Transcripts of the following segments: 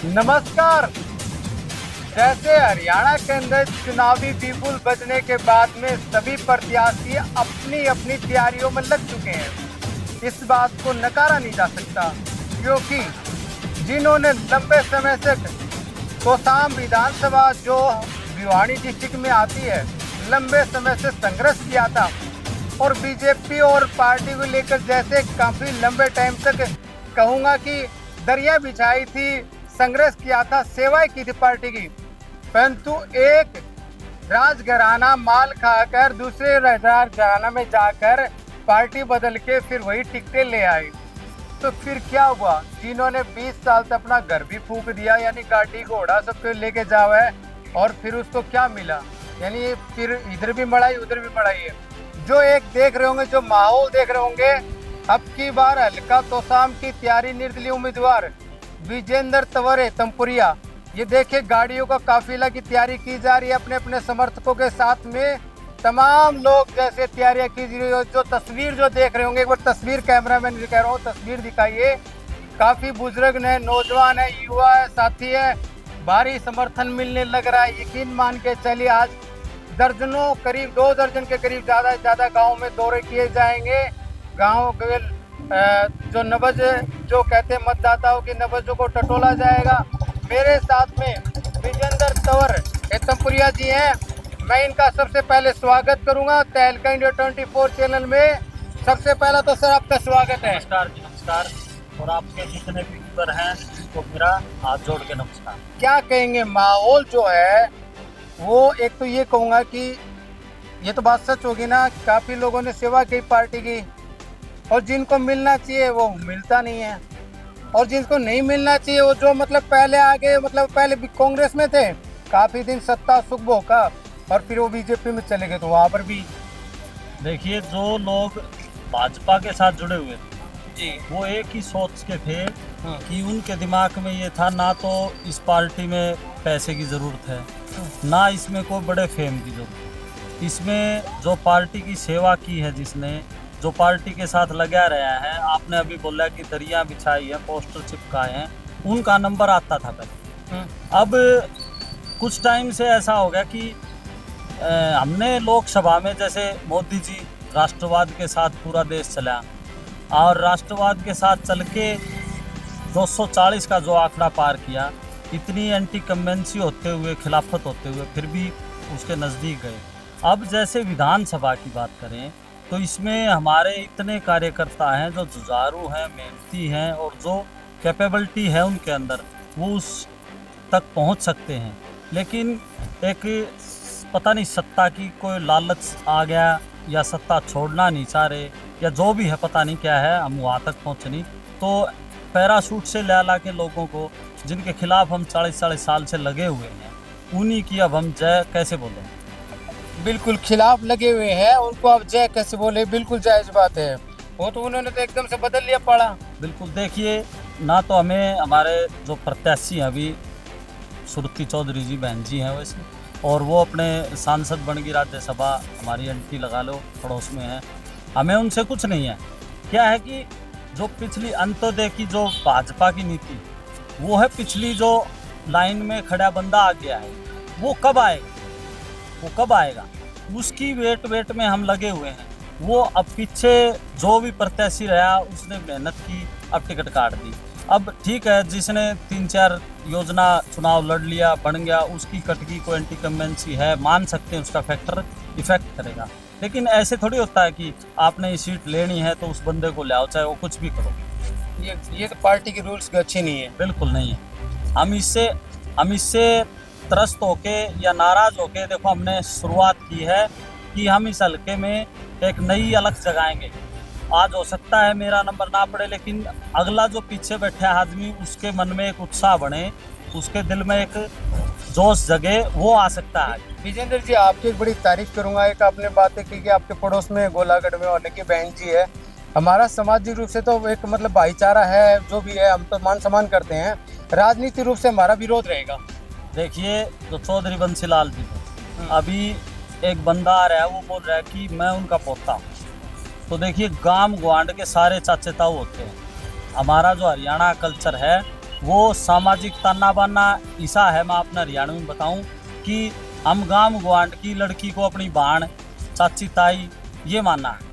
नमस्कार। जैसे हरियाणा के अंदर चुनावी बिगुल बजने के बाद में सभी प्रत्याशी अपनी अपनी तैयारियों में लग चुके हैं। इस बात को नकारा नहीं जा सकता, क्योंकि जिन्होंने लंबे समय से कोसाम विधानसभा जो भिवानी डिस्ट्रिक्ट में आती है, लंबे समय से संघर्ष किया था और बीजेपी और पार्टी को लेकर जैसे काफी लंबे टाइम तक कहूंगा कि दरिया बिछाई थी, संघर्ष किया था, सेवाएं की थी पार्टी की। परंतु एक राजघराना माल खाकर दूसरे राजघराना में जाकर पार्टी बदल के फिर वही टिकटें ले आए। तो फिर क्या हुआ? जिन्होंने 20 साल से अपना घर भी फूंक दिया, यानी गाड़ी घोड़ा सबको लेके जाओ है, और फिर उसको क्या मिला? यानी फिर इधर भी मड़ाई उधर भी मड़ाई है। जो एक देख रहे होंगे, जो माहौल देख रहे होंगे, अब की बार हल्का तोसाम की तैयारी निर्दलीय उम्मीदवार विजेंद्र तंवर तमपुरिया, ये देखिए गाड़ियों का काफिला की तैयारी की जा रही है अपने अपने समर्थकों के साथ में। तमाम लोग जैसे तैयारियां की जा रही है। जो तस्वीर जो देख रहे होंगे, एक बार तस्वीर कैमरामैन भी कह रहा हूँ, तस्वीर दिखाइए। काफी बुजुर्ग है, नौजवान है, युवा है, साथी है, भारी समर्थन मिलने लग रहा है। यकीन मान के चलिए, आज दर्जनों करीब 2 दर्जन के करीब ज़्यादा से ज़्यादा गाँव में दौरे किए जाएंगे। गाँव के जो नब्ज जो कहते हैं मतदाताओं की नब्जों को टटोला जाएगा। मेरे साथ में विजेंद्र तंवर तमपुरिया जी हैं। मैं इनका सबसे पहले स्वागत करूंगा तहलका इंडिया 24 चैनल में। सबसे पहला तो सर आपका स्वागत है। नमस्कार जी, नमस्कार। और आपके जितने भी व्यूअर हैं उनको मेरा हाथ जोड़ के नमस्कार। क्या कहेंगे, माहौल जो है वो, एक तो ये कहूँगा कि ये तो बात सच होगी ना, काफ़ी लोगों ने सेवा की पार्टी की, और जिनको मिलना चाहिए वो मिलता नहीं है, और जिनको नहीं मिलना चाहिए वो जो मतलब पहले आगे मतलब पहले भी कांग्रेस में थे, काफ़ी दिन सत्ता सुख भोगा और फिर वो बीजेपी में चले गए, तो वहाँ पर भी देखिए, जो लोग भाजपा के साथ जुड़े हुए थे जी, वो एक ही सोच के थे कि उनके दिमाग में ये था, ना तो इस पार्टी में पैसे की ज़रूरत है, ना इसमें कोई बड़े फेम की ज़रूरत है। इसमें जो पार्टी की सेवा की है, जिसने जो पार्टी के साथ लगा रहा है, आपने अभी बोला कि दरिया बिछाई है, पोस्टर चिपकाए हैं, उनका नंबर आता था पहले। अब कुछ टाइम से ऐसा हो गया कि हमने लोकसभा में जैसे मोदी जी राष्ट्रवाद के साथ पूरा देश चला, और राष्ट्रवाद के साथ चल के 240 का जो आंकड़ा पार किया, इतनी एंटी कन्वेंसी होते हुए, खिलाफत होते हुए, फिर भी उसके नज़दीक गए। अब जैसे विधानसभा की बात करें तो इसमें हमारे इतने कार्यकर्ता हैं जो जुझारू हैं, मेहनती हैं, और जो कैपेबिलिटी है उनके अंदर, वो उस तक पहुंच सकते हैं। लेकिन एक पता नहीं सत्ता की कोई लालच आ गया, या सत्ता छोड़ना नहीं चाह रहे, या जो भी है पता नहीं क्या है, हम वहाँ तक पहुँचे नहीं। तो पैराशूट से ला के लोगों को, जिनके खिलाफ हम 40 साल से लगे हुए हैं, उन्हीं की अब हम जय कैसे बोलें? बिल्कुल खिलाफ लगे हुए हैं, उनको अब जय कैसे बोले? बिल्कुल जायज़ बात है। वो तो उन्होंने तो एकदम से बदल लिया पड़ा। बिल्कुल, देखिए, ना तो हमें हमारे जो प्रत्याशी हैं अभी, सुरती चौधरी जी बहन जी हैं वैसे, और वो अपने सांसद बन गई राज्यसभा, हमारी एंटी लगा लो पड़ोस में है, हमें उनसे कुछ नहीं है। क्या है कि जो पिछली अंत्योदय की जो भाजपा की नीति, वो है पिछली जो लाइन में खड़ा बंदा आ गया है, वो कब आएगा, वो कब आएगा, उसकी वेट में हम लगे हुए हैं। वो अब पीछे जो भी प्रत्याशी रहा उसने मेहनत की, अब टिकट काट दी। अब ठीक है, जिसने 3-4 योजना चुनाव लड़ लिया, बन गया, उसकी कटकी को एंटी कन्वेंसी है, मान सकते हैं, उसका फैक्टर इफेक्ट करेगा। लेकिन ऐसे थोड़ी होता है कि आपने ये सीट लेनी है तो उस बंदे को ले आओ, चाहे वो कुछ भी करो। ये तो पार्टी की रूल्स अच्छी नहीं है। बिल्कुल नहीं है। हम इससे त्रस्त होके या नाराज होके, देखो, हमने शुरुआत की है कि हम इस हल्के में एक नई अलग जगाएंगे। आज हो सकता है मेरा नंबर ना पड़े, लेकिन अगला जो पीछे बैठा आदमी, उसके मन में एक उत्साह बने, उसके दिल में एक जोश जगे, वो आ सकता है। विजेंद्र जी, आपकी एक बड़ी तारीफ करूंगा। एक आपने बातें की कि आपके पड़ोस में गोलागढ़ में और की बहन जी है। हमारा सामाजिक रूप से तो एक मतलब भाईचारा है, जो भी है हम तो मान सम्मान करते हैं। राजनीतिक रूप से हमारा विरोध रहेगा। देखिए, जो चौधरी बंसीलाल जी थे, अभी एक बंदा आ रहा है, वो बोल रहा है कि मैं उनका पोता हूँ। तो देखिए, गांव ग्वांड के सारे चाचे ताऊ होते हैं। हमारा जो हरियाणा कल्चर है वो सामाजिक ताना बाना ऐसा है, मैं अपना हरियाणा में बताऊं कि हम गांव गुआंढ की लड़की को अपनी बहन, चाची, ताई ये मानना है।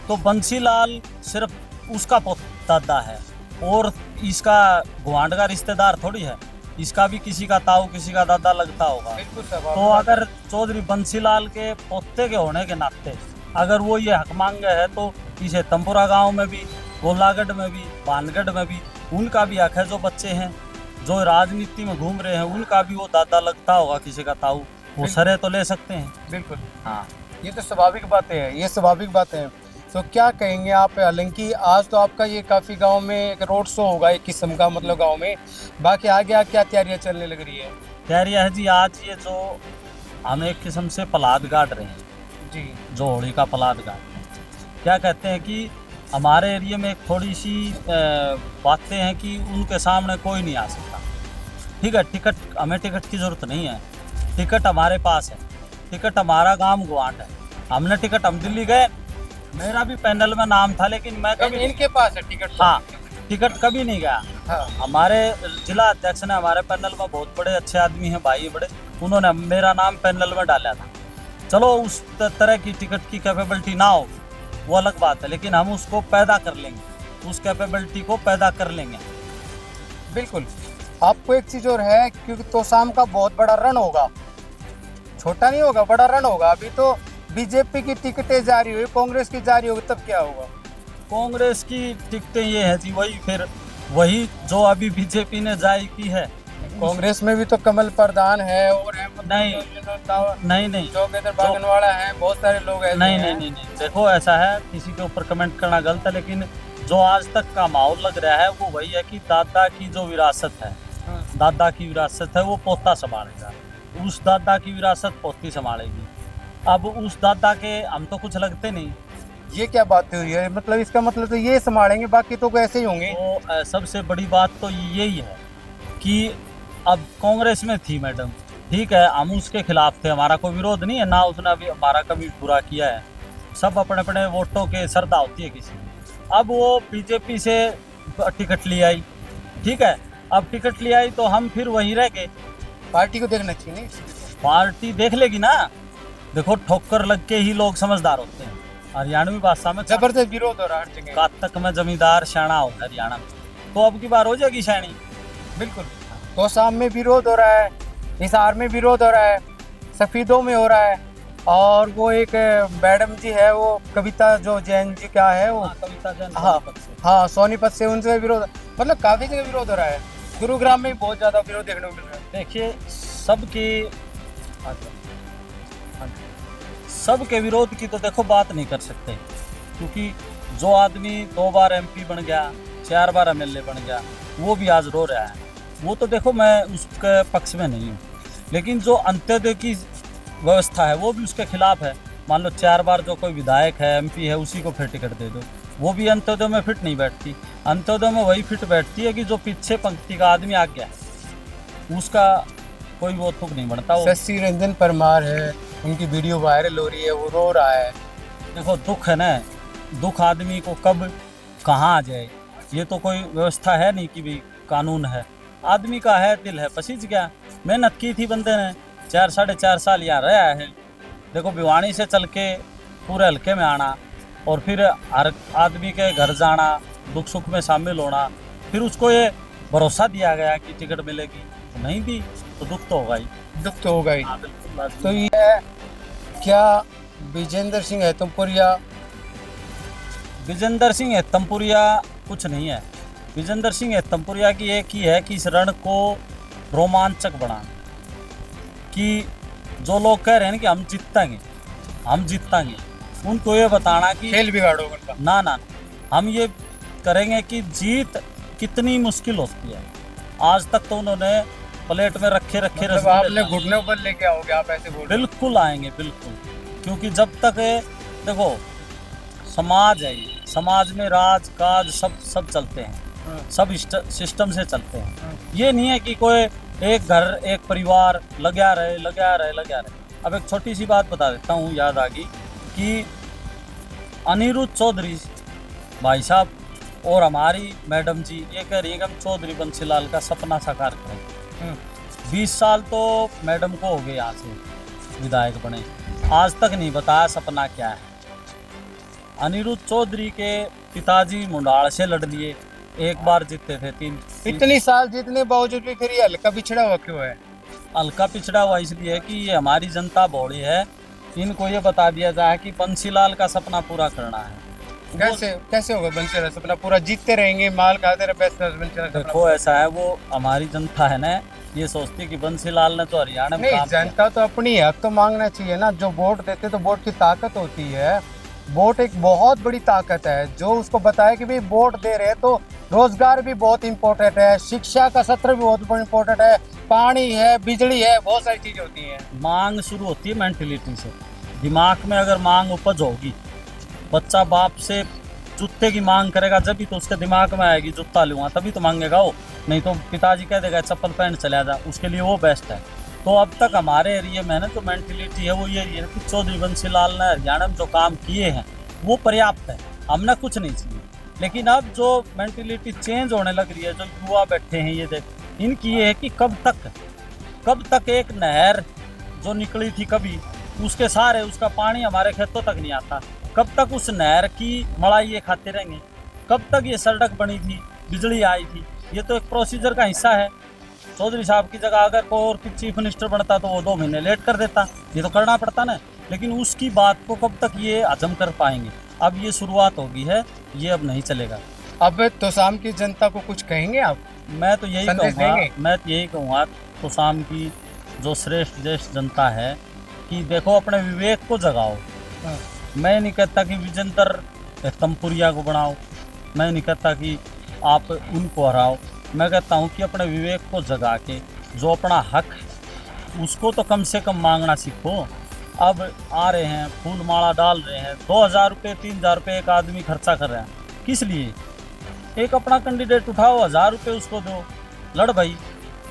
तो बंसीलाल सिर्फ उसका दादा है और इसका गुआंढ का रिश्तेदार थोड़ी है, इसका भी किसी का ताऊ किसी का दादा लगता होगा। बिल्कुल तो अगर चौधरी बंसीलाल के पोते के होने के नाते अगर वो ये हक मांगे है तो इसे तंपुरा गांव में भी, गोलागढ़ में भी, भानगढ़ में भी उनका भी हक है। जो बच्चे हैं जो राजनीति में घूम रहे हैं उनका भी वो दादा लगता होगा, किसी का ताऊ, वो सरे तो ले सकते हैं। बिल्कुल, हाँ, ये तो स्वाभाविक बातें हैं, ये स्वाभाविक बातें हैं। तो क्या कहेंगे आप, हालांकि आज तो आपका ये काफ़ी गांव में एक रोड शो होगा एक किस्म का, मतलब गांव में, बाकी आगे क्या तैयारियां चलने लग रही है? तैयारियाँ है जी, आज ये जो हम एक किस्म से पलाद गाड़ रहे हैं जी, जो होली का पलाद गाड़ रहे हैं, क्या कहते हैं कि हमारे एरिया में एक थोड़ी सी बातें हैं कि उनके सामने कोई नहीं आ सकता। ठीक है, टिकट, हमें टिकट की ज़रूरत नहीं है, टिकट हमारे पास है, टिकट हमारा गांव गुआंढ है। हमने टिकट, हम दिल्ली गए, मेरा भी पैनल में नाम था लेकिन मैं कभी इनके पास है टिकट तो? हाँ, टिकट कभी नहीं गया। हाँ, हमारे जिला अध्यक्ष ने, हमारे पैनल में बहुत बड़े अच्छे आदमी हैं, भाई बड़े, उन्होंने मेरा नाम पैनल में डाला था। चलो उस तरह की टिकट की कैपेबिलिटी ना हो वो अलग बात है, लेकिन हम उसको पैदा कर लेंगे, उस कैपेबिलिटी को पैदा कर लेंगे। बिल्कुल। आपको एक चीज़ और है, क्योंकि तोशाम का बहुत बड़ा रन होगा, छोटा नहीं होगा, बड़ा रन होगा। अभी तो बीजेपी की टिकटें जारी हुई, कांग्रेस की जारी होगी, तब क्या होगा? कांग्रेस की टिकटें ये है जी, वही जो अभी बीजेपी ने जारी की है। कांग्रेस में भी तो कमल प्रधान है और नहीं, जोगेंद्र बागनवाला है, बहुत सारे लोग हैं। नहीं, देखो ऐसा है, किसी के ऊपर कमेंट करना गलत है, लेकिन जो आज तक का माहौल लग रहा है वो वही है कि दादा की जो विरासत है, दादा की विरासत है वो पोता संभालेगा, उस दादा की विरासत पोती संभालेगी। अब उस दादा के हम तो कुछ लगते नहीं। ये क्या बात हुई है? मतलब इसका मतलब तो ये संभालेंगे, बाकी तो ऐसे ही होंगे। तो सबसे बड़ी बात तो यही है कि अब कांग्रेस में थी मैडम, ठीक है, हम उसके खिलाफ थे, हमारा कोई विरोध नहीं है ना, उसने अभी हमारा कभी बुरा किया है, सब अपने अपने वोटों के श्रद्धा होती है किसी की। अब वो बीजेपी से टिकट ले आई, ठीक है, अब टिकट ले आई तो हम फिर वहीं रह गए। पार्टी को देखना चाहिए नहीं? पार्टी देख लेगी ना, देखो ठोकर लग के ही लोग समझदार होते हैं। हरियाणवी भाषा में जबरदस्त विरोध हो रहा है हर जगह। कातक में जमींदार शाना होता है हरियाणा में, तो अब की बार हो जाएगी शानी। बिल्कुल, तोशाम में विरोध हो रहा है, हिसार में विरोध हो रहा है, सफीदों में हो रहा है, और वो एक मैडम जी है, वो कविता जो जैन जी का है वो, कविता जैन, हाँ सोनीपत से, उनसे विरोध, मतलब काफी जगह विरोध हो रहा है। गुरुग्राम में भी बहुत ज्यादा विरोध देखने को मिल रहा है। देखिए सबके विरोध की तो देखो बात नहीं कर सकते, क्योंकि जो आदमी 2 बार एमपी बन गया, 4 बार एमएलए बन गया, वो भी आज रो रहा है, वो तो देखो मैं उसके पक्ष में नहीं हूँ, लेकिन जो अंत्योदय की व्यवस्था है वो भी उसके खिलाफ है। मान लो 4 बार जो कोई विधायक है, एमपी है, उसी को फिर टिकट दे दो, वो भी अंत्योदय में फिट नहीं बैठती। अंत्योदय में वही फिट बैठती है कि जो पीछे पंक्ति का आदमी आ गया, उसका कोई वो तुक नहीं बनता। शशि रंजन परमार है, उनकी वीडियो वायरल हो रही है, वो रो रहा है। देखो दुख है ना, दुख आदमी को कब कहाँ आ जाए, ये तो कोई व्यवस्था है नहीं कि भाई कानून है, आदमी का है, दिल है, पसीज गया। मेहनत की थी बंदे ने, 4 साढ़े 4 साल यहाँ रहा है। देखो भिवानी से चल के पूरे हल्के में आना और फिर हर आदमी के घर जाना, दुख सुख में शामिल होना, फिर उसको ये भरोसा दिया गया कि टिकट मिलेगी, तो नहीं दी तो दुख तो होगा ही। दुख तो होगा ही। हाँ, बिल्कुल। तो ये क्या विजेंद्र सिंह हेतमपुरिया, विजेंद्र सिंह हेतमपुरिया कुछ नहीं है। विजेंद्र सिंह हेतमपुरिया की एक ही है कि इस रण को रोमांचक बनाना, कि जो लोग कह रहे हैं कि हम जीतेंगे, उनको ये बताना कि खेल बिगाड़ो उनका। ना, हम ये करेंगे कि जीत कितनी मुश्किल होती है। आज तक तो उन्होंने प्लेट में रखे मतलब आपने घुटने पर लेके आओगे, आप ऐसे बोल? बिल्कुल आएंगे, बिल्कुल, क्योंकि जब तक देखो समाज है, समाज में राज काज सब चलते हैं, सब सिस्टम से चलते हैं। ये नहीं है कि कोई एक घर एक परिवार लगा रहे। अब एक छोटी सी बात बता देता हूँ, याद आ गई कि अनिरुद्ध चौधरी भाई साहब और हमारी मैडम जी ये कह रही है कि हम चौधरी बंसीलाल का सपना साकार करें। 20 साल तो मैडम को हो गए यहाँ से विधायक बने, आज तक नहीं बताया सपना क्या है। अनिरुद्ध चौधरी के पिताजी मुंडाल से लड़ लिए, एक बार जीते थे, तीन इतनी साल जीतने बावजूद भी फिर ये हल्का पिछड़ा हुआ क्यों है? हल्का पिछड़ा हुआ इसलिए है कि ये हमारी जनता भोली है, इनको ये बता दिया जाए कि बंसीलाल का सपना पूरा करना है। कैसे होगा बंसीलाल सपना पूरा? जीतते रहेंगे, माल खाते रहे, बंसीलाल सपना देखो ऐसा है, वो हमारी जनता है ना, ये सोचती है कि बंसीलाल ने तो हरियाणा में नहीं, काम किया। जनता तो अपनी हक तो मांगना चाहिए ना। जो वोट देते तो वोट की ताकत होती है। वोट एक बहुत बड़ी ताकत है जो उसको बताए कि भाई वोट दे रहे हैं तो रोजगार भी बहुत इंपॉर्टेंट है, शिक्षा का सत्र भी बहुत इंपॉर्टेंट है, पानी है, बिजली है, बहुत सारी चीजें होती हैं। मांग शुरू होती है मेंटलिटी से। दिमाग में अगर मांग उपज होगी, बच्चा बाप से जूते की मांग करेगा जब भी तो उसके दिमाग में आएगी जूता लूँगा, तभी तो मांगेगा वो, नहीं तो पिताजी कह देगा चप्पल पहन चला जा, उसके लिए वो बेस्ट है। तो अब तक हमारे एरिया में ना जो मेंटलिटी है वो यही है कि चौधरी बंसीलाल ने हरियाणा में जो काम किए हैं वो पर्याप्त है, हमने कुछ नहीं चाहिए। लेकिन अब जो मेंटलिटी चेंज होने लग रही है, जो युवा बैठे हैं ये देख, इनकी ये है कि कब तक एक नहर जो निकली थी कभी, उसके सारे उसका पानी हमारे खेतों तक नहीं आता, कब तक उस नहर की मलाई ये खाते रहेंगे, कब तक ये सड़क बनी थी, बिजली आई थी, ये तो एक प्रोसीजर का हिस्सा है। चौधरी साहब की जगह अगर कोई और चीफ मिनिस्टर बनता तो वो 2 महीने लेट कर देता, ये तो करना पड़ता ना। लेकिन उसकी बात को कब तक ये हजम कर पाएंगे? अब ये शुरुआत होगी है, ये अब नहीं चलेगा। अब तो शाम की जनता को कुछ कहेंगे आप? मैं तो यही कहूँगा तो शाम की जो श्रेष्ठ देश जनता है कि देखो अपने विवेक को जगाओ। मैं नहीं कहता कि विजेंद्र तमपुरिया को बनाओ, मैं नहीं कहता कि आप उनको हराओ, मैं कहता हूँ कि अपने विवेक को जगा के जो अपना हक उसको तो कम से कम मांगना सीखो। अब आ रहे हैं, फूल माला डाल रहे हैं, 2000 रुपये 3000 रुपये एक आदमी खर्चा कर रहे हैं, किस लिए? एक अपना कैंडिडेट उठाओ, 1000 रुपये उसको दो, लड़ भाई,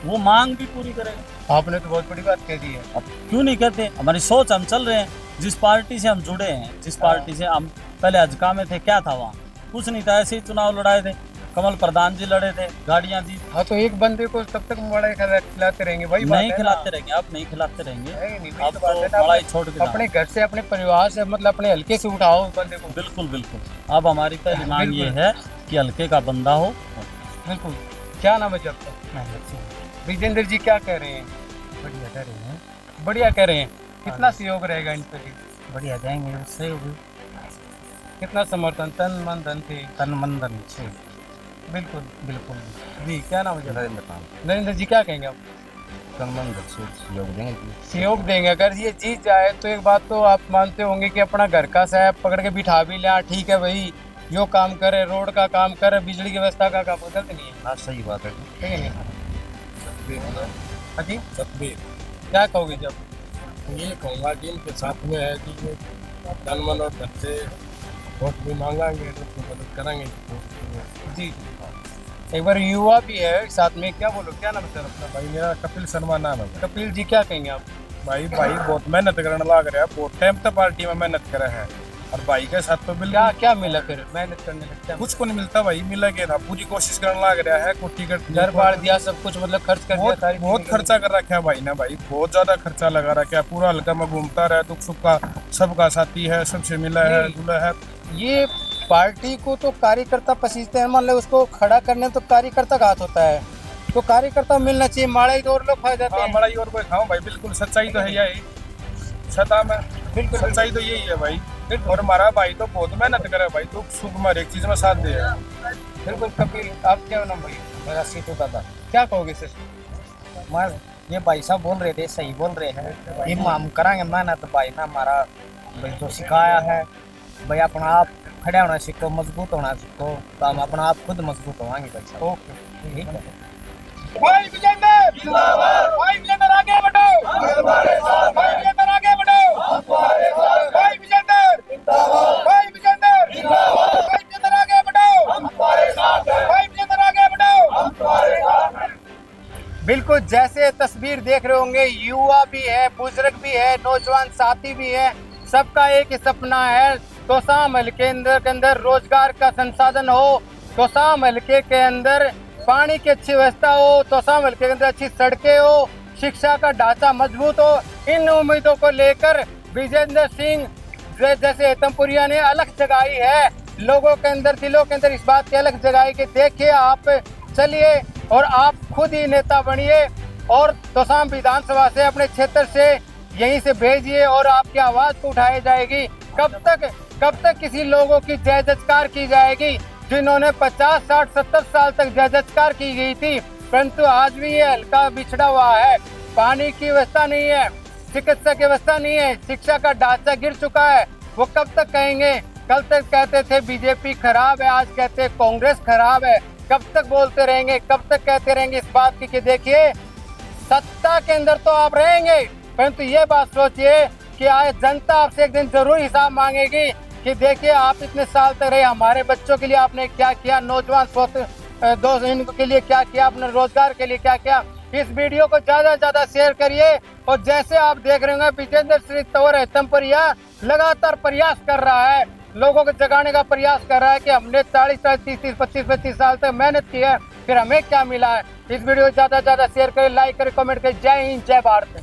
वो मांग भी पूरी करेगा। आपने तो बहुत बड़ी बात कह दी है। अब क्यों नहीं कहते? हमारी सोच, हम चल रहे हैं, जिस पार्टी से हम जुड़े हैं, जिस पार्टी से हम पहले अजका में थे, क्या था वहाँ? कुछ नहीं था, ऐसे ही चुनाव लड़ाए थे, कमल प्रधान जी लड़े थे, गाड़ियाँ दी। हाँ, तो एक बंदे को तब तक मलाई खिलाते रहेंगे भाई? नहीं खिलाते रहेंगे, अब नहीं खिलाते रहेंगे, अब तो तो मलाई छोड़ के अपने घर से, अपने परिवार से, मतलब अपने हल्के से उठाओ बंदे को। बिल्कुल। अब हमारी पहली मांग ये है कि हल्के का बंदा हो। बिल्कुल। क्या नाम है जी आपका? विजेंद्र जी क्या कह रहे हैं? बढ़िया कह रहे हैं, बढ़िया कह रहे हैं। कितना सहयोग रहेगा इन पर? बढ़िया जाएंगे, सहयोग कितना समर्थन, तन मन धन से? तन मन धन से। बिल्कुल। बिल्कुल जी, क्या नाम है? नरेंद्र पाल। नरेंद्र जी क्या कहेंगे आप? तन मन धन से सहयोग देंगे जी। सहयोग देंगे। अगर ये जीत जाए तो एक बात तो आप मानते होंगे कि अपना घर का साहब पकड़ के बिठा भी लिया, ठीक है भाई, जो काम करे, रोड का काम करे, बिजली की व्यवस्था का काम, गलत नहीं है? हाँ सही बात है। ठीक है नहीं? हाँ जी, सतबीर, क्या कहोगे जब? ये कहूँगा कि इनके साथ में है कि ये तन मन और धन से वोट भी मांगेंगे तो उसकी मदद करेंगे। जी, एक बार युवा भी है साथ में, क्या बोलो, क्या नाम है सर अपना? भाई मेरा कपिल शर्मा नाम है। कपिल जी क्या कहेंगे आप? भाई बहुत मेहनत करने लग रहा है, बहुत टाइम तक पार्टी में मेहनत करे है, और भाई के साथ तो क्या बिल्कुल क्या मिला फिर मेहनत करने लगता है? कुछ को नहीं मिलता भाई, मिला के था, पूरी कोशिश करने लग रहा है, कोई टिकट घर बार दिया, सब कुछ मतलब खर्च कर दिया, सारी बहुत चीजें खर्चा कर रखा है भाई ने, भाई बहुत ज्यादा खर्चा लगा रखा है, पूरा हल्का में घूमता रहा, दुख सुख का सबका साथी है, सबसे मिला है, जुला है। ये पार्टी को तो कार्यकर्ता पसीजते हैं, मान लो उसको खड़ा करने तो कार्यकर्ता का हाथ होता है, तो कार्यकर्ता मिलना चाहिए, माड़ा और लोग फायदा देते हाँ हैं। बड़ा ही और कोई खाओ भाई, बिल्कुल सच्चाई तो है यही, सदा में बिल्कुल सच्चाई तो यही है भाई। और हमारा भाई तो बहुत मेहनत करे भाई, दुख सुख में हर एक चीज में साथ दे। बिल्कुल। कपिल, आप क्या नाम भाई? मेरा सीटू दादा। क्या कहोगे सर? मैं ये भाई साहब बोल रहे थे, सही बोल रहे हैं, ये हम कराएंगे मेहनत भाई ना, हमारा भाई जो सिखाया है भाई, अपना आप खड़ा होना सीखो, मजबूत होना सीखो, तो हम अपना आप खुद मजबूत होंगे भाई साहब। ओके, ठीक है। भाई विजेंद्र जिंदाबाद, भाई विजेंद्र आगे बढ़ो, भाई विजेंद्र आगे बढ़ो, भाई विजेंद्र जिंदाबाद, भाई विजेंद्र जिंदाबाद, भाई विजेंद्र आगे बढ़ो, भाई विजेंद्र आगे बढ़ो। बिल्कुल, जैसे तस्वीर देख रहे होंगे, युवा भी है, बुजुर्ग भी है, नौजवान साथी भी है, सबका एक ही सपना है तो शाम के अंदर रोजगार का संसाधन हो, तोसाम हल्के के अंदर पानी की अच्छी व्यवस्था हो, तोसाम हल्के के अंदर अच्छी सड़कें हो, शिक्षा का ढांचा मजबूत हो, इन उम्मीदों को लेकर विजेंद्र सिंह जैसे हेतमपुरिया ने अलग जगाई है, लोगों के अंदर, दिलों के अंदर इस बात की अलग जगाई कि देखिए आप चलिए और आप खुद ही नेता बनिए और तोसाम विधानसभा से अपने क्षेत्र से यहीं से भेजिए और आपकी आवाज को उठाई जाएगी। कब तक किसी लोगों की जय जयकार की जाएगी जिन्होंने 50, 60, 70 साल तक जय जयकार की गई थी, परंतु आज भी ये हल्का बिछड़ा हुआ है। पानी की व्यवस्था नहीं है, चिकित्सा की व्यवस्था नहीं है, शिक्षा का ढांचा गिर चुका है। वो कब तक कहेंगे? कल तक कहते थे बीजेपी खराब है, आज कहते हैं कांग्रेस खराब है। कब तक बोलते रहेंगे? कब तक कहते रहेंगे इस बात की कि देखिए सत्ता के अंदर तो आप रहेंगे, परंतु ये बात सोचिए कि आज जनता आपसे एक दिन जरूर हिसाब मांगेगी कि देखिए आप इतने साल तक रहे, हमारे बच्चों के लिए आपने क्या किया, नौजवान दोस्त इनके लिए क्या किया, अपने रोजगार के लिए क्या किया। इस वीडियो को ज्यादा से ज्यादा शेयर करिए और जैसे आप देख रहे होंगे विजेंद्र सिंह तंवर हेतमपुरिया लगातार प्रयास कर रहा है, लोगों को जगाने का प्रयास कर रहा है कि हमने 40, 30, 25 साल तक मेहनत की है, फिर हमें क्या मिला है। इस वीडियो को ज्यादा से ज्यादा शेयर करें, लाइक करें, कमेंट करें। जय हिंद, जय भारत।